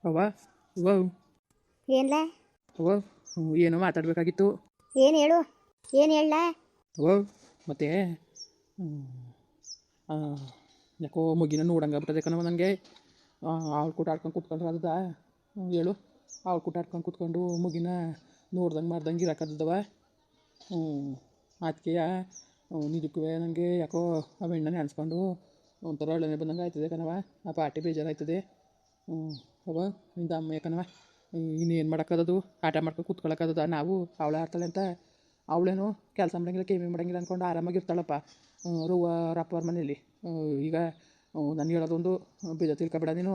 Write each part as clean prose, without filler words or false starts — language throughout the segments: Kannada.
ಅವ್ವ ಅವ್ವ ಏನ್ಲ ಅವ್ವ ಏನೋ ಮಾತಾಡಬೇಕಾಗಿತ್ತು. ಏನು ಹೇಳು, ಏನು ಹೇಳ? ಅವ್ವ ಮತ್ತೆ ಯಾಕೋ ಮುಗಿನ ನೋಡಂಗಾಗ್ಬಿಟ್ಟದೆ ಕಣವ ನನಗೆ. ಅವಳು ಕೂಟಾಡ್ಕೊಂಡು ಕೂತ್ಕೊಂಡ್ರೆ ಅದದ ಹೇಳು. ಅವಳು ಕೂಟಾಡ್ಕೊಂಡು ಕೂತ್ಕೊಂಡು ಮುಗಿನ ನೋಡ್ದಂಗೆ ಮಾಡ್ದಂಗೆ ಇರೋಕ್ಕದವ. ಅದಕ್ಕೆ ನಿಜಕ್ಕೂ ನನಗೆ ಯಾಕೋ ಆ ಹೆಣ್ಣನೆ ಅನ್ಸ್ಕೊಂಡು ಒಂಥರ ಒಳ್ಳೆನೆ ಬಂದಂಗೆ ಆಯ್ತದೆ ಕಣವ. ಆ ಪಾರ್ಟಿ ಬೇಜಾರಾಯ್ತದೆ. ಅವ್ವ ನಿಂದ ಅಮ್ಮ ಕಣವ, ಇನ್ನೇನು ಮಾಡೋಕ್ಕದದು? ಆಟ ಮಾಡ್ಕೊಂಡು ಕೂತ್ಕೊಳ್ಳೋಕ್ಕದ ನಾವು? ಅವಳು ಆಡ್ತಾಳೆ ಅಂತ ಅವಳೇನು ಕೆಲಸ ಮಾಡೋಂಗಿಲ್ಲ ಕೇಮಿ ಮಾಡೋಂಗಿಲ್ಲ ಅಂದ್ಕೊಂಡು ಆರಾಮಾಗಿರ್ತಾಳಪ್ಪ ರುವ್ವ ರಪ್ಪವ್ರ ಮನೇಲಿ. ಈಗ ನಾನು ಹೇಳೋದೊಂದು ಬೇಜ ತಿಳ್ಕೊಬೇಡ ನೀನು.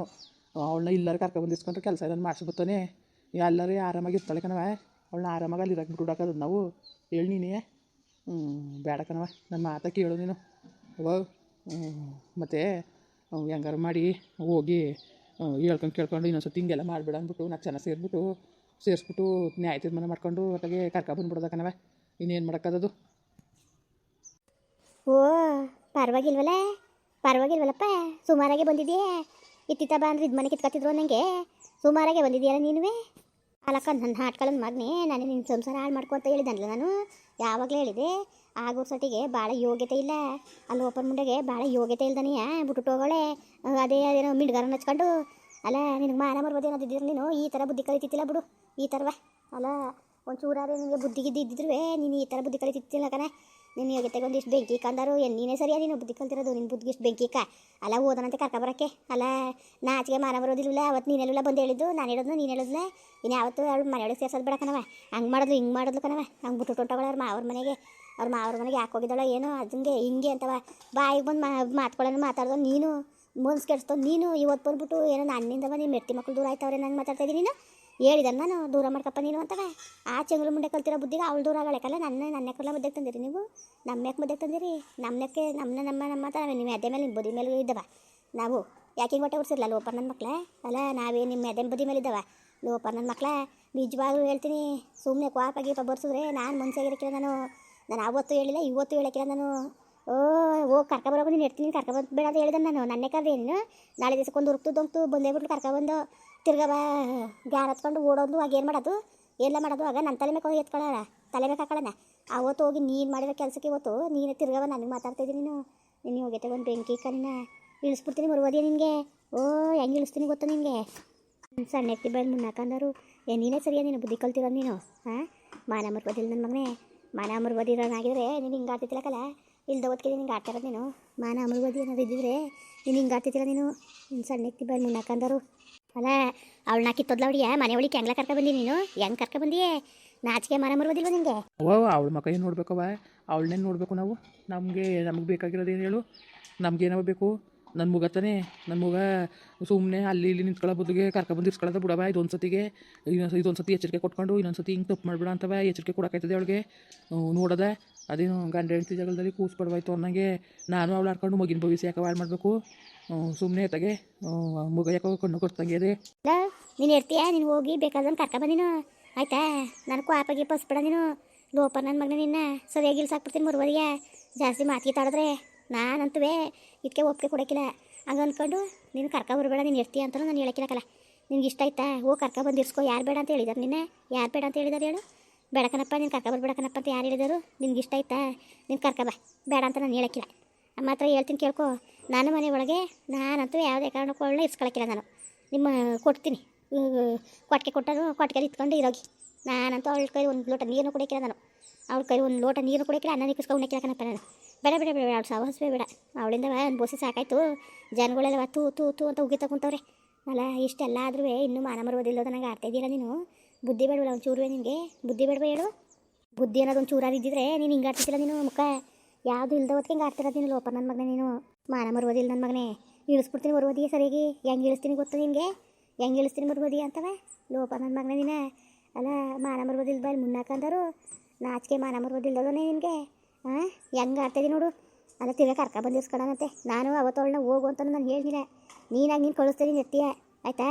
ಅವಳನ್ನ ಇಲ್ಲಾರು ಕರ್ಕೊಬಂದಿಸ್ಕೊಂಡ್ರೆ ಕೆಲಸ ಇದನ್ನು ಮಾಡಿಸ್ಬಿಡ್ತಾನೆ. ಎಲ್ಲರೂ ಆರಾಮಾಗಿರ್ತಾಳೆ ಕಣವ. ಅವಳನ್ನ ಆರಾಮಾಗಿ ಅಲ್ಲಿ ಇರಕ್ಕೆ ಬಿಟ್ಬಿಡೋಕ್ಕದ ನಾವು? ಹೇಳಿ ನೀನೇ. ಬೇಡ ಕಣವ, ನನ್ನ ಮಾತ ಕೇಳು ನೀನು. ಅವ್ವ ಮತ್ತು ಹೆಂಗಾರು ಮಾಡಿ ಹೋಗಿ ಹೇಳ್ಕೊಂಡು ಕೇಳ್ಕೊಂಡು ಇನ್ನೊಂದ್ಸತಿ ಹಿಂಗೆಲ್ಲ ಮಾಡಬೇಡ ಅಂದ್ಬಿಟ್ಟು ನಾಲ್ಕು ಜನ ಸೇರಿಸ್ಬಿಟ್ಟು ನ್ಯಾಯ ತೀರ್ಮಾನ ಮಾಡ್ಕೊಂಡು ಒಟ್ಟಿಗೆ ಕರ್ಕೊಬಂದ್ಬಿಡೋದ ಕಣವ. ಇನ್ನೇನು ಮಾಡೋಕ್ಕದದು? ಓ ಪರವಾಗಿಲ್ವಲ್ಲಪ್ಪ, ಸುಮಾರಾಗೆ ಬಂದಿದೆಯೇ. ಇತ್ತಿತ್ತ ಬಾ ಅಂದ್ರೆ ಇದು ಮನೆ ಕಿತ್ಕೊತಿದ್ರು ನನಗೆ. ಸುಮಾರಾಗೆ ಬಂದಿದೆಯಲ್ಲ ನೀನುವೇ. ಅಲ್ಲಕ್ಕ ನನ್ನ ಹಾಟ್ಕೊಳ್ಳೋದು ಮಗನೇ, ನಾನು ನಿನ್ನ ಸಂಸಾರ ಹಾಳು ಮಾಡ್ಕೊ ಅಂತ ಹೇಳಿದನಲ್ಲ ನಾನು. ಯಾವಾಗಲೇ ಹೇಳಿದೆ ಆಗೋರ್ಸಟ್ಟಿಗೆ ಭಾಳ ಯೋಗ್ಯತೆ ಇಲ್ಲ. ಅಲ್ಲಿ ಓಪನ್ ಮುಂಡೆಗೆ ಭಾಳ ಯೋಗ್ಯತೆ ಇಲ್ದನೆಯ ಬಿಟ್ಟು ಹೋಗೋಳೆ. ಅದೇನೋ ಮಿಡ್ಗಾರನ್ನ ಹಚ್ಕೊಂಡು. ಅಲ್ಲ ನಿನಗೆ ಮಾನ ಮರ್ಬೋದು ಏನಾದಿದ್ದಿದ್ರು ನೀನು ಈ ಥರ ಬುದ್ಧಿ ಕಲಿತಿತ್ತಿಲ್ಲ ಬಿಡು. ಈ ಥರವ ಅಲ್ಲ ಒಂಚೂರಾದ್ರೆ ನಿನಗೆ ಬುದ್ಧಿಗಿದ್ದು ಇದ್ದಿದ್ರು ನೀನು ಈ ಥರ ಬುದ್ಧಿ ಕಲಿತಿತ್ತಿಲ್ಲ ಕಣ. ನಿನ್ನ ಯೋಗ್ಯತೆಗೆ ಒಂದಿಷ್ಟು ಬೆಂಕಿ ಕಂದರು ನೀನೇ ಸರಿಯಾ ನೀನು ಬುದ್ಧಿ ಕಲ್ತಿರೋದು. ನಿನ್ನ ಬುದ್ಧಿಗೆ ಇಷ್ಟು ಬೆಂಕಿ ಅಲ್ಲ ಓದನಂತೆ ಕರ್ಕೊಬರೋಕ್ಕೆ. ಅಲ್ಲ ನಾಚಿಗೆ ಮಾನ ಬರೋದಿಲ್ಲ. ಅವತ್ತು ನೀನೆಲ್ಲ ಬಂದು ಹೇಳಿದ್ದು ನಾನು ಹೇಳೋದು ನೀನು ಹೇಳೋದಿಲ್ಲ. ಇನ್ನು ಯಾವತ್ತು ಅವಳು ಮನೆಯೊಳಗೆ ಸೇರ್ಸೋದು ಬೇಡ ಕಣವ. ಹಂಗೆ ಮಾಡೋದು ಹಿಂಗೆ ಮಾಡೋದು ಕಣವ. ಹಂಗೆ ಬಿಟ್ಟು ಹೊಂಟೋಗಳ ಅವ್ರ ಮನೆಗೆ. ಅವ್ರ ಮನೆಗೆ ಯಾಕೆ ಹೋಗಿದ್ದಾಳೋ ಏನೋ ಅದಂಗೆ ಹಿಂಗೆ ಅಂತವ ಬಾಯಿಗೆ ಬಂದು ಮಾತ್ಕೊಳ್ಳೋನು ಮಾತಾಡ್ದೋ ನೀನು. ಮನ್ಸು ಕೆಡಿಸ್ತೋ ನೀನು. ಇವತ್ತು ಬಂದ್ಬಿಟ್ಟು ಏನೋ ನನ್ನಿಂದ ಬಂದು ಮೆಟ್ಟಿ ಮಕ್ಕಳು ದೂರ ಆಯ್ತವ್ರೆ ನಂಗೆ ಮಾತಾಡ್ತಾಯಿದ್ದೀನಿ ನೀನು. ಹೇಳಿದನ್ನು ನಾನು ದೂರ ಮಾಡ್ಕಪ್ಪ ನೀನು ಅಂತವ. ಆ ಚೆಂಗಲು ಮುಂಡೆ ಕಲ್ತಿರೋ ಬುದ್ಧಿಗೆ ಅವಳು ದೂರ ಆಗಬೇಕಲ್ಲ. ನನ್ನ ಕಲ್ಲ ಮುದ್ದೆಗೆ ತಂದಿರಿ ನೀವು. ನಮ್ಮ ಯಾಕೆ ಮುದ್ದೆಗೆ ತಂದಿರಿ? ನಮ್ಮ ಥರ ನಿಮ್ಮ ಎದೆ ಮೇಲೆ ನಿಮ್ಮ ಬದಿ ಮೇಲೆ ಇದ್ದವ ನಾವು. ಯಾಕೆ ಹಿಂಗೆ ಹೊಟ್ಟೆ ಉಡ್ಸಿರ್ಲ ಲೋಪರ್ ನನ್ನ ಮಕ್ಳ? ಅಲ್ಲ ನಾವೇ ನಿಮ್ಮ ಎದೆ ಬದಿ ಮೇಲೆ ಇದ್ದವ ಲೋಪರ್ ನನ್ನ ಮಕ್ಳ. ನಿಜವಾಗ್ಲೂ ಹೇಳ್ತೀನಿ, ಸುಮ್ಮನೆ ಕ್ವಾಪಾಗಿ ಬರ್ಸಿದ್ರೆ ನಾನು ಮನ್ಸಾಗಿರಕ್ಕಿಲ್ಲ. ನಾನು ಆವತ್ತು ಹೇಳಿಲ್ಲ, ಇವತ್ತು ಹೇಳಕ್ಕಿಲ್ಲ ನಾನು. ಹೋಗಿ ಕರ್ಕೊಬರೋದು ನೀನು ಇರ್ತೀನಿ, ಕರ್ಕೊಬಂದು ಬೇಡ ಅಂತ ಹೇಳಿದೆ ನಾನು. ನನ್ನೇ ಕರ್ದೆ ನೀನು. ನಾಳೆ ದಿವಸಕ್ಕೊಂದು ಉರುಕ್ತು ಬಂದೇ ಬಿಟ್ಟು ಕರ್ಕೊಬಂದು ತಿರ್ಗವ ಗ್ಯಾರ್ ಹತ್ಕೊಂಡು ಓಡೋದು. ಆಗ ಏನು ಮಾಡೋದು? ಎಲ್ಲ ಮಾಡೋದು? ಆಗ ನನ್ನ ತಲೆ ಮೇಲೆ ಹೋಗಿ ಎತ್ಕೊಳ್ಳೋಣ, ತಲೆ ಮೇಲೆ ಹಾಕೊಳ್ಳೋಣ. ಅವತ್ತು ಹೋಗಿ ನೀನು ಮಾಡಿರೋ ಕೆಲಸಕ್ಕೆ ಇವತ್ತು ನೀನೇ ತಿರ್ಗವ ನನಗೆ ಮಾತಾಡ್ತಾಯಿದ್ದೀನಿ ನೀನು. ನಿನ್ನ ಹೋಗೈತೆ ಒಂದು ಬೆಂಕಿ ಕಣ್ಣ ಇಳಿಸ್ಬಿಡ್ತೀನಿ ಮರುವದಿಯ ನಿನಗೆ. ಹೆಂಗೆ ಇಳಿಸ್ತೀನಿ ಗೊತ್ತಾ ನಿನಗೆ? ಸಣ್ಣ ಎತ್ತಿ ಬೆಳೆ ಮುನ್ನಾಕಂದರು ನೀನೇ ಸರಿಯಾ ನೀನು ಬುದ್ಧಿ ಕಲ್ತಿರೋದು ನೀನು. ಮಾನ ಮರ್ಬೋದಿಲ್ಲ ನನ್ನ ಮಗನೇ. ಮಾನ ಮರ್ಬೋದಿರೋನಾಗಿದ್ರೆ ನೀನು ಹಿಂಗೆ ಆಡ್ತಿತ್ತಿಲ್ಲಕಲ್ಲ. ಇಲ್ದ ಹೊತ್ತಿಗೆ ನಿಂಗೆ ಆಡ್ತಾ ಇರೋದು ನೀನು. ಮಾನ ಮರ್ಬೋದಿ ಏನಾದ್ರು ಇದ್ದಿದ್ರೆ ನೀನು ಹಿಂಗೆ ಆಡ್ತಿತ್ತಿಲ್ಲ ನೀನು. ಸಣ್ಣ ಎತ್ತಿ ಬೆಳೆ ಮುನ್ನಾಕಂದರು ಅಲ್ಲ ಅವಳನ್ನ ಕಿತ್ತೋದ್ಲ ಅವಳಿಗೆ ಮನೆ ಒಳಗೆ ಹೆಂಗ್ಲ ಕರ್ಕೊಬಂದಿ ನೀನು? ಹೆಂಗೆ ಕರ್ಕೊಬಂದಿಯೇ? ನಾಚಿಕೆ ಮಾನ ಮರ್ಬೋದಿಲ್ವ ನಿನಗೆ? ಅವಳ ಮಕ್ಕ ಏನು ನೋಡ್ಬೇಕವ? ಅವಳನ್ನೇನು ನೋಡಬೇಕು ನಾವು? ನಮಗೆ ಬೇಕಾಗಿರೋದು ಏನು ಹೇಳು? ನಮಗೇನವ ಬೇಕು? ನನ್ನ ಮುಗ ತಾನೆ. ನನ್ನ ಮುಗ ಸುಮ್ಮನೆ ಅಲ್ಲಿ ಇಲ್ಲಿ ನಿಂತ್ಕೊಳ್ಳೋ ಬದುಗೆ ಕರ್ಕೊಬಂದು ಇರ್ಸ್ಕೊಳ್ಳೋದ ಬಿಡವ. ಇದೊಂದು ಸತಿಗೆ ಇದೊಂದು ಸತಿ ಎಚ್ಚರಿಕೆ ಕೊಟ್ಕೊಂಡು ಇನ್ನೊಂದು ಸತಿ ಹಿಂಗೆ ತಪ್ಪು ಮಾಡಿಬಿಡ ಅಂತವ ಎಚ್ಚರಿಕೆ ಕೊಡೋಕ್ಕಾಯ್ತದೆ ಅವಳಿಗೆ. ನೋಡೋದ ಅದೇನು ಗಂಡ ಹೆಂಡತಿ ಜಾಗದಲ್ಲಿ ಕೂಸ್ಪಡ್ವಾಯ್ತು ಅನ್ನಂಗೆ ನಾನು ಅವಳು ಆಡ್ಕೊಂಡು ಮಗಿನ ಭವಿಷ್ಯ ಯಾಕೆ ಹಾಳು ಮಾಡಬೇಕು? ಸುಮ್ಮನೆ ತಗೆ ಮುಗ ಯಾಕೋ ಕಣ್ಣು ಕೊಡ್ತಂಗೆ ಅದೇ. ನೀನು ಇರ್ತೀಯ, ನೀನು ಹೋಗಿ ಬೇಕಾದ್ರೆ ಕರ್ಕೊಬ ನೀನು ಆಯಿತಾ? ನಾನು ಕ್ವಾಪಾಗಿ ಪಸ್ಬೇಡ ನೀನು. ಲೋಪರ್ ನನ್ನ ಮಗನ ನಿನ್ನ ಸರಿಯಾಗಿ ಇಲ್ಸಾಕ್ಬಿಡ್ತೀನಿ ಮರುವದಿಗೆ. ಜಾಸ್ತಿ ಮಾತಿಗೆ ತಾಡಿದ್ರೆ ನಾನಂತುವೇ ಇದಕ್ಕೆ ಒಪ್ಪಿಗೆ ಕೊಡೋಕ್ಕಿಲ್ಲ. ಹಂಗೆ ಅಂದ್ಕೊಂಡು ನೀನು ಕರ್ಕೊಬರ್ಬೇಡ, ನೀನು ಇರ್ತೀಯ ಅಂತಲೂ ನಾನು ಹೇಳಕ್ಕಿಲ್ಲಕಲ್ಲ. ನಿನ್ಗೆ ಇಷ್ಟ ಆಯ್ತಾ ಹೋಗಿ ಕರ್ಕೊಬಂದು ಇರ್ಸ್ಕೊ. ಯಾರು ಬೇಡ ಅಂತ ಹೇಳಿದಾರೆ ನಿನ್ನೆ? ಯಾರು ಬೇಡ ಅಂತ ಹೇಳಿದಾರೆ ಹೇಳು? ಬೇಡಕನಪ್ಪ ನೀನು ಕರ್ಕೊಬರ್ಬೇಡಕನಪ್ಪ ಅಂತ ಯಾರು ಹೇಳಿದರು? ನಿನ್ಗೆ ಇಷ್ಟ ಆಯ್ತಾ ನೀನು ಕರ್ಕೊಬ, ಬೇಡ ಅಂತ ನಾನು ಹೇಳಕ್ಕಿಲ್ಲ. ಮಾತ್ರ ಹೇಳ್ತೀನಿ ಕೇಳ್ಕೊ. ನಾನು ಮನೆ ಒಳಗೆ ನಾನಂತೂ ಯಾವುದೇ ಕಾರಣಕ್ಕೂ ಇರ್ಸ್ಕೊಳಕ್ಕಿಲ್ಲ ನಾನು. ನಿಮ್ಮ ಕೊಡ್ತೀನಿ ಕೊಟ್ಟಿಗೆ ಕೊಟ್ಟರು ಕೊಟ್ಟಿಗೆಲ್ಲಿ ಇತ್ಕೊಂಡು ಇರೋಗಿ. ನಾನಂತೂ ಅವಳ ಕೈ ಒಂದು ಲೋಟ ನೀರು ಕುಡಿಯಕ್ಕಿಲ್ಲ ನಾನು. ಅವಳ ಕೈ ಒಂದು ಲೋಟ ನೀರು ಕುಡಿಯಕ್ಕಿಲ್ಲ, ಅನ್ನ ನಿಕ್ಕಿಸ್ಕೊಂಡು ಉಣ್ಣಕ್ಕಿಲ್ಲ ಕಣಪ್ಪ ನಾನು. ಬೇಡ ಬೇಡ ಬೇಡ ಅವಳು ಸಾಹಸವೇ ಬೇಡ. ಅವಳಿಂದ ಒಂದು ಬೋಸಿ ಸಾಕಾಯ್ತು. ಜನಗಳೆಲ್ಲ ತೂ ತೂ ತೂ ಅಂತ ಉಗಿ ತಗೊಂತವ್ರೆ. ಅಲ್ಲ ಇಷ್ಟೆಲ್ಲ ಆದ್ರೂ ಇನ್ನೂ ಮಾನ ಮರುವುದಿಲ್ಲ ನನಗೆ ಆಡ್ತಾ ಇದ್ದೀರಾ ನೀನು? ಬುದ್ಧಿ ಬೇಡವಲ್ಲ ಒಂದು ಚೂರುವೆ ನಿನಗೆ? ಬುದ್ಧಿ ಬೇಡವ ಹೇಳು? ಬುದ್ಧಿ ಅನ್ನೋದು ಒಂದು ಚೂರಾರು ಇದ್ದಿದ್ರೆ ನೀನು ಹಿಂಗೆ ಆಡ್ತಿದ್ದಿಲ್ಲ ನೀನು. ಮುಖ ಯಾವುದು ಇಲ್ದ ಹೊತ್ತಿಗೆ ಹಿಂಗೆ ಆಡ್ತಿರೋದು ನೀನು. ಲೋಪರ್ ನನ್ನ ಮಗನೇ ನೀನು. ಮಾನ ಮರುವುದಿಲ್ಲ ನನ್ನ ಮಗನೇ. ಇಳಿಸ್ಬಿಡ್ತೀನಿ ಮರುವದಿಗೆ ಸರಿಯಾಗಿ. ಹೆಂಗೆ ಇಳಿಸ್ತೀನಿ ಗೊತ್ತು ನಿನಗೆ? ಹೆಂಗೆ ಇಳಿಸ್ತೀನಿ ಮರುವದಿ ಅಂತವ ಲೋಪರ್ ನನ್ನ ಮಗನೇ ನೀನು. ಅಲ್ಲ ಮಾನ ಮರುವುದಿಲ್ಲ ಬಾಯ್ ಮುನ್ನಾಕಂದರು ನಾಚಿಕೆ ಮಾನ ಮರುವುದಿಲ್ಲದನೇ ನಿನಗೆ. ಹೆಂಗೆ ಆಡ್ತಾಯಿದ್ದೀನಿ ನೋಡು. ಅಲ್ಲ ತಿರ್ಗಾ ಕರ್ಕೊಬಂದು ಇಸ್ಕೊಳ್ಳೋಣಂತೆ. ನಾನು ಅವತ್ತವಳನ್ನ ಹೋಗು ಅಂತ ನಾನು ಹೇಳಿಲ್ಲ. ನೀನಾಗಿ ನೀನು ಕಳಿಸ್ತೀನಿ ನಿರ್ತೀಯ ಆಯಿತಾ?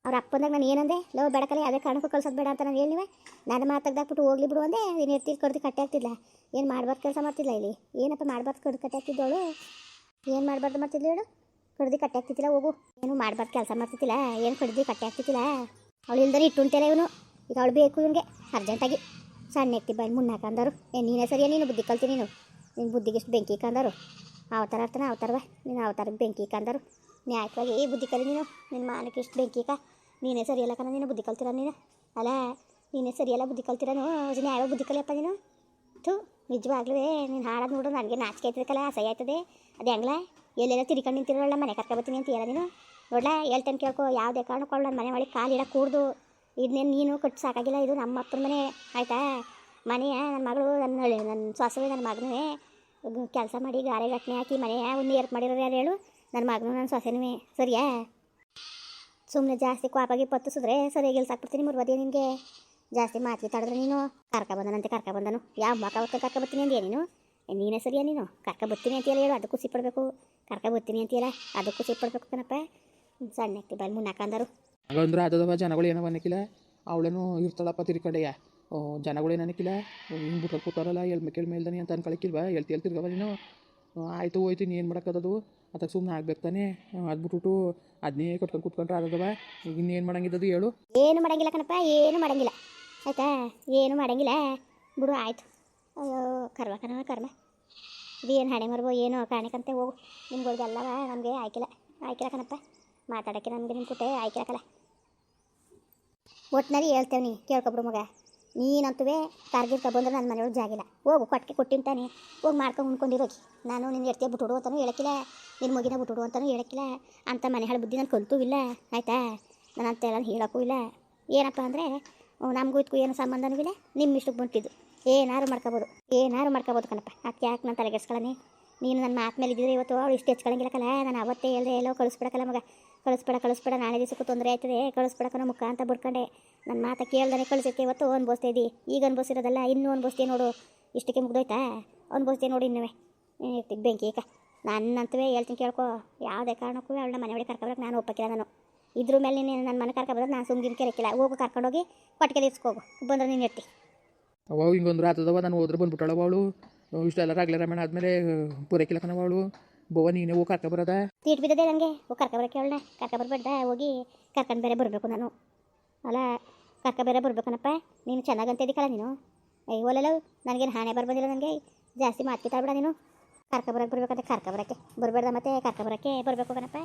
ಅವ್ರ ಅಪ್ಪಂದಾಗ ನಾನು ಏನಂದೆ? ಲೋ ಬೇಡಕಲ್ಲ ಯಾವುದೇ ಕಾರಣಕ್ಕೂ ಕಳ್ಸೋದು ಬೇಡ ಅಂತ ನಾನು ಹೇಳಿವೆ. ನಾನು ಮಾತಾಡ್ದಾಕ್ಬಿಟ್ಟು ಹೋಗ್ಲಿ ಬಿಡು ಅಂದೆ. ನೀನು ಇರ್ತೀರಿ ಕಡ್ದು ಕಟ್ಟೆ ಆಗ್ತಿಲ್ಲ. ಏನು ಮಾಡಬಾರ್ದು ಕೆಲಸ ಮಾಡ್ತಿಲ್ಲ ಇಲ್ಲಿ. ಏನಪ್ಪ ಮಾಡಬಾರ್ದು ಕಡ್ದು ಕಟ್ಟೆ ಆಗ್ತಿದ್ದವಳು? ಏನು ಮಾಡಬಾರ್ದು ಮಾಡ್ತಿದ್ಲು ಹೇಳು? ಕಡ್ದು ಕಟ್ಟೆ ಆಗ್ತಿತ್ತಿಲ್ಲ ಹೋಗು. ಏನು ಮಾಡ್ಬಾರ್ದು ಕೆಲಸ ಮಾಡ್ತಿತ್ತಿಲ್ಲ, ಏನು ಕಡ್ದು ಕಟ್ಟೆ ಆಗ್ತಿತ್ತಿಲ್ಲ. ಅವಳು ಇಲ್ದರೆ ಇಟ್ಟುಂಟೆಲ್ಲ ಇವನು. ಈಗ ಅವಳು ಬೇಕು ಇವನಿಗೆ ಅರ್ಜೆಂಟಾಗಿ. ಸಣ್ಣ ಎತ್ತಿ ಬಾಯಿ ಮುನ್ನಾಕಂದರು. ನೀನೇ ಸರಿಯಾ, ನೀನು ಬುದ್ಧಿ ಕಲ್ತೀನಿ ನೀನು. ನಿನ್ನ ಬುದ್ಧಿಗೆ ಇಷ್ಟು ಬೆಂಕಿ ಕಂದರು. ಅವತಾರ ಅರ್ಥನ ಅವತಾರವ ನೀನು, ಅವತಾರಕ್ಕೆ ಬೆಂಕಿ ಕಂದರು. ನ್ಯಾಯವಾಗಿ ಬುದ್ಧಿ ಕಲಿ ನೀನು. ನಿನ್ನ ಮಾನಕ್ಕೆ ಇಷ್ಟು ಬೆಂಕಿ ನೀನೇ ಸರಿಯಲ್ಲ ಕಣ, ನೀನು ಬುದ್ಧಿ ಕಲ್ತಿರ ನೀನು. ಅಲ್ಲ ನೀನೇ ಸರಿಯಲ್ಲ ಬುದ್ಧಿ ಕಲ್ತಿರನು, ನ್ಯಾಯವಾಗಿ ಬುದ್ಧಿ ಕಲಿಯಪ್ಪ ನೀನು. ಥೂ ನಿಜವಾಗ್ಲೂ ನೀನು ಹಾಡೋದು ನೋಡು ನನಗೆ ನಾಚಿಕೆ ಆಯ್ತದಕ್ಕಲ್ಲ, ಅಸಹ್ಯ ಆಯ್ತದೆ. ಅದು ಹೆಂಗ್ಲ ಎಲ್ಲೆಲ್ಲ ತಿರ್ಕೊಂಡು ನಿಂತಿರೋಲ್ಲ, ಮನೆ ಕರ್ಕೊಬತ್ತೀನಿ ಅಂತ ಹೇಳ ನೀನು. ನೋಡ್ಲಾ ಹೇಳ್ತೇನೆ ಕೇಳ್ಕೊ, ಯಾವುದೇ ಕಾರಣಕ್ಕೂ ನನ್ನ ಮನೆ ಒಳಗೆ ಕಾಲು ಇಡಕ್ಕೆ ಕೂಡ್ದು. ಇದನ್ನೇನು ನೀನು ಕಟ್ಟು ಸಾಕಾಗಿಲ್ಲ, ಇದು ನಮ್ಮ ಅಪ್ಪನ ಮನೆ ಆಯಿತಾ. ಮನೆಯ ನನ್ನ ಮಗಳು, ನನ್ನ ಸೊಸೆ, ನನ್ನ ಮಗನೇ ಕೆಲಸ ಮಾಡಿ ಗಾರೆ ಗಟ್ಟನೆ ಹಾಕಿ ಮನೆಯ ಒಂದು ಏರ್ಪ್ ಮಾಡಿರೋರು ಯಾರು ಹೇಳು? ನನ್ನ ಮಗನು ನನ್ನ ಸೊಸೆನೂ ಸರಿಯಾ? ಸುಮ್ಮನೆ ಜಾಸ್ತಿ ಕ್ವಾಪಾಗಿ ಪತ್ತಿಸಿದ್ರೆ ಸರಿಯಾಗಿ ಸಾಕ್ಬಿಡ್ತೀನಿ ಮುರ್ವದೇ ನಿನಗೆ. ಜಾಸ್ತಿ ಮಾತಿಗೆ ತಡೆದ್ರೆ ನೀನು ಕರ್ಕೊಬಂದನಂತೆ ಕರ್ಕೊಬಂದನು. ಯಾವ ಮಕ್ಕ ಹೊತ್ತು ಕರ್ಕೊಬತ್ತೀನಿ ಅಂತೀಯ ನೀನು? ನೀನೇ ಸರಿಯಾ ನೀನು? ಕರ್ಕೊಬತ್ತೀನಿ ಅಂತೀಯಲ್ಲ ಹೇಳು, ಅದಕ್ಕೂ ಸಿಪ್ಪಡಬೇಕು. ಕರ್ಕೊಬತ್ತೀನಿ ಅಂತೀಯಲ್ಲ ಅದಕ್ಕೂ ಸಿಪ್ಪಡ್ಬೇಕು ಕಣಪ್ಪ. ಸಣ್ಣ ಎತ್ತಿ ಬಾಯಿ ಮುನ್ನಾಕಂದರು. ಹಂಗಂದ್ರೆ ಅದದವ ಜನಗಳು ಏನೋ ಅನ್ನಕ್ಕಿಲ್ಲ, ಅವಳೇನು ಇರ್ತಾಳಪ್ಪ ತಿರ್ಕಂಡೆಯ. ಜನಗಳೇನು ಅನ್ನಕ್ಕಿಲ್ಲ, ಹಿಂಗೆ ಬಿಟ್ರೆ ಕೂತಾರಲ್ಲ ಎಳ್ಮೆ ಮೇಲ್ದಾನೆ ಅಂತ ಅನ್ಕೊಳಕ್ಕಿಲ್ವಾ? ಹೇಳ್ತಿರ್ಗವ ನೀನು. ಆಯಿತು ಹೋಯ್ತು, ನೀನು ಏನು ಮಾಡೋಕ್ಕದದು? ಅದಕ್ಕೆ ಸುಮ್ಮನೆ ಆಗ್ಬೇಕು ತಾನೆ. ಅದು ಬಿಟ್ಬಿಟ್ಟು ಅದನ್ನೇ ಕೊಟ್ಕೊಂಡು ಕೂತ್ಕೊಂಡ್ರೆ ಅದದವ. ಈಗ ಇನ್ನೇನು ಮಾಡಂಗಿದ್ದದು ಹೇಳು? ಏನು ಮಾಡಂಗಿಲ್ಲ ಕಣಪ್ಪ, ಏನು ಮಾಡಂಗಿಲ್ಲ ಆಯಿತಾ. ಏನು ಮಾಡಂಗಿಲ್ಲ ಬಿಡು, ಆಯಿತು. ಅಯ್ಯೋ ಕರ್ಮ ಕಣವ ಕರ್ಮ. ಇದು ಏನು ಹಣೆ ಮರ್ಬೋ ಏನೋ ಕಾರಣಕ್ಕಂತೆ ಹೋಗು. ನಿಮ್ಗಳ್ಗೆಲ್ಲವ ನಮಗೆ ಆಯ್ಕಿಲ್ಲ ಕಣಪ್ಪ. ಮಾತಾಡೋಕ್ಕೆ ನಮಗೆ ನಿಮ್ಮ ಕುಟೆ ಆಯ್ಕಿಲ್ಲಕ್ಕಲ್ಲ. ಒಟ್ಟಿನಲ್ಲಿ ಹೇಳ್ತೇವೆ, ನೀ ಕೇಳ್ಕೊಬಿಡು ಮಗ. ನೀನಂತುವೇ ಕಾರ್ಗಿರ್ಕ ಬಂದ್ರೆ ನನ್ನ ಮನೆಯೊಳಗೆ ಜಾಗಿಲ್ಲ. ಹೋಗು ಕೊಟ್ಟಿಗೆ ಕೊಟ್ಟಿಂತಾನೆ, ಹೋಗಿ ಮಾಡ್ಕೊಂಡು ಉಣ್ಕೊಂಡಿರೋಗಿ. ನಾನು ನಿನ್ನ ಎಡ್ತಿಯ ಬಿಟ್ಟುಡು ಅಂತಲೂ ಹೇಳಕ್ಕಿಲ್ಲ, ನಿನ್ನ ಮುಗಿನ ಬಿಟ್ಟುಡು ಅಂತಲೂ ಹೇಳಕ್ಕಿಲ್ಲ. ಅಂಥ ಮನೆ ಹಾಳು ಬುದ್ಧಿ ನಾನು ಕಲ್ತೂ ಇಲ್ಲ ಆಯಿತಾ. ನಾನು ಅಂತೆಲ್ಲ ಹೇಳೋಕ್ಕೂ ಇಲ್ಲ. ಏನಪ್ಪ ಅಂದರೆ ನಮಗೂ ಇದಕ್ಕೂ ಏನು ಸಂಬಂಧನೂ ಇಲ್ಲ. ನಿಮ್ಮ ಇಷ್ಟಕ್ಕೆ ಬಂತಿದ್ದು ಏನಾರು ಮಾಡ್ಕೋಬೋದು ಕಣಪ್ಪ. ಅದಕ್ಕೆ ಯಾಕೆ ನಾನು ತಲೆಗೆಡ್ಸ್ಕೊಳ್ಳಿ. ನೀನು ನನ್ನ ಮಾತು ಮೇಲೆ ಇದ್ದಿದ್ರೆ ಇವತ್ತು ಅವಳು ಇಷ್ಟು ಹೆಚ್ಕೊಳ್ಳಂಗಿಲ್ಲಕ್ಕಲ್ಲ. ನಾನು ಅವತ್ತೇ ಹೇಳಿದೆ ಎಲ್ಲೋ ಕಳಿಸ್ಬಿಡಕ್ಕಲ್ಲ ಮಗ, ಕಳಿಸ್ಬೇಡ ನಾಳೆ ದಿವಸಕ್ಕೂ ತೊಂದರೆ ಆಯ್ತದೆ, ಕಳಿಸ್ಬಿಡಕ್ಕನ ಮುಖ ಅಂತ ಬಿಡ್ಕೊಂಡೆ. ನನ್ನ ಮಾತು ಕೇಳ್ದಾನೆ ಕಳಿಸೋಕ್ಕೆ ಇವತ್ತು ಅನ್ಬೋಸ್ತಾ ಇದ್ದಿ. ಈಗ ಅನ್ಬೋಸಿರೋದಲ್ಲ, ಇನ್ನೂ ಅನ್ಬೋಸ್ತೀಯ ನೋಡು. ಇಷ್ಟಕ್ಕೆ ಮುಗ್ದೋಯ್ತಾ? ಅನ್ಬೋಸ್ತೀಯ ನೋಡು ಇನ್ನುವೇ. ಬೆಂಕಿ ಈಗ ನನ್ನಂತವೇ ಹೇಳ್ತೀನಿ ಕೇಳ್ಕೊ. ಯಾವುದೇ ಕಾರಣಕ್ಕೂ ಅವಳನ್ನ ಮನೆ ಒಳಗೆ ಕರ್ಕೊಬರಕ್ಕೆ ನಾನು ಒಪ್ಪಕ್ಕಿಲ್ಲ. ನಾನು ಇದ್ರ ಮೇಲೆ ನೀನು ನನ್ನ ಮನೆ ಕರ್ಕೊಬರೋದು ನಾನು ಸುಮ್ಗಿನ ಕೆರಕ್ಕಿಲ್ಲ. ಹೋಗು ಕರ್ಕೊಂಡೋಗಿ ಕೊಟ್ಟಿಗೆ ಇಸ್ಕೋಗು, ಬಂದ್ರೆ ನೀನು ಎತ್ತಿ. ಅವ ಹಿಂಗೊಂದ್ರೆ ಆತದವ. ನಾನು ಹೋದ್ರೆ ಬಂದ್ಬಿಟ್ಟಾಳವ ಅವಳು. ಇಷ್ಟೆಲ್ಲ ರಾಗ್ಲೆ ರಾಮಾಯಣ ಆದಮೇಲೆ ಪೂರೈಕಿಲ್ಲ ಕಣವ ಅವಳು. ಬೋವ ನೀನೇ ಹೋಗಿ ಕರ್ಕೊಬರೋದ? ತೀಟ್ ಬಿದ್ದದೆ ನನಗೆ. ಹೋಗಿ ಕರ್ಕೊಬರಕ್ಕೆ ಅವಳನ್ನ ಕರ್ಕೊಬರ್ಬೇಡ್ದ, ಹೋಗಿ ಕರ್ಕೊಂಡು ಬೇರೆ ಬರಬೇಕು ನಾನು. ಅಲ್ಲ ಬೇರೆ ಬರ್ಬೇಕನಪ್ಪ. ನೀನು ಚೆನ್ನಾಗಂತಿದ್ದೀಕಲ್ಲ ನೀನು. ಒಲೆಲ್ಲ ನನಗೇನು ಹಾಣೆ ಬರ್ಬೋದಿಲ್ಲ. ನನಗೆ ಜಾಸ್ತಿ ಮಾತ್ಕಿತಾಳ್ಬೇಡ ನೀನು. ಕರ್ಕೊಬರಕ್ಕೆ ಬರ್ಬೇಕಂತ ಕರ್ಕೊಬರಕ್ಕೆ ಬರಬೇಡ್ದ, ಮತ್ತೆ ಕರ್ಕೊಬರಕ್ಕೆ ಬರಬೇಕು ಕಣಪ್ಪ.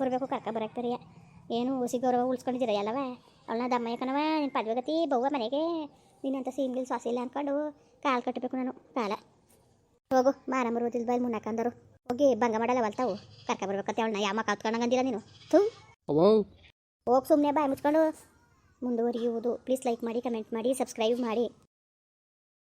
ಬರಬೇಕು ಕರ್ಕೊಬರಕ್ಕೆ ಬರೀ ಏನು ಹುಸಿ ಗೌರವ ಉಳಿಸ್ಕೊಂಡಿದ್ದೀರ ಎಲ್ಲವ. ಅವಳನ್ನ ದಮ್ಮಯ್ಯ ಕಣವ, ನಿನ್ನ ಪದ್ವಗತಿ ಬವ್ವ ಮನೆಗೆ. ನೀನಂತ ಸೀಮ್ಗಿಲ್ ಸಾಸಿ ಇಲ್ಲ ಅಂದ್ಕೊಂಡು ಕಾಲು ಕಟ್ಟಬೇಕು ನಾನು. ಕಾಲ ಹೋಗು, ಮಾರಮ್ಮ ರೋದಿಲ್ ಬಾಯಿ ಮುನ್ನಾಕಂದರು. ಹೋಗಿ ಭಂಗ ಮಾಡಲ್ಲ ಹೊಲ್ತಾವು. ಕರ್ಕೊಬರ್ಬೇಕಂತ ಅವಳನ್ನ ಯಾವ ಮಕ್ಕ ಹತ್ಕೊಂಡಂಗಂದಿಲ್ಲ ನೀನು. ಥೂ ಹೋಗಿ ಸುಮ್ಮನೆ ಬಾಯಿ ಮುಚ್ಕೊಂಡು ಮುಂದುವರಿಯುವುದು. ಪ್ಲೀಸ್ ಲೈಕ್ ಮಾಡಿ, ಕಮೆಂಟ್ ಮಾಡಿ, ಸಬ್ಸ್ಕ್ರೈಬ್ ಮಾಡಿ.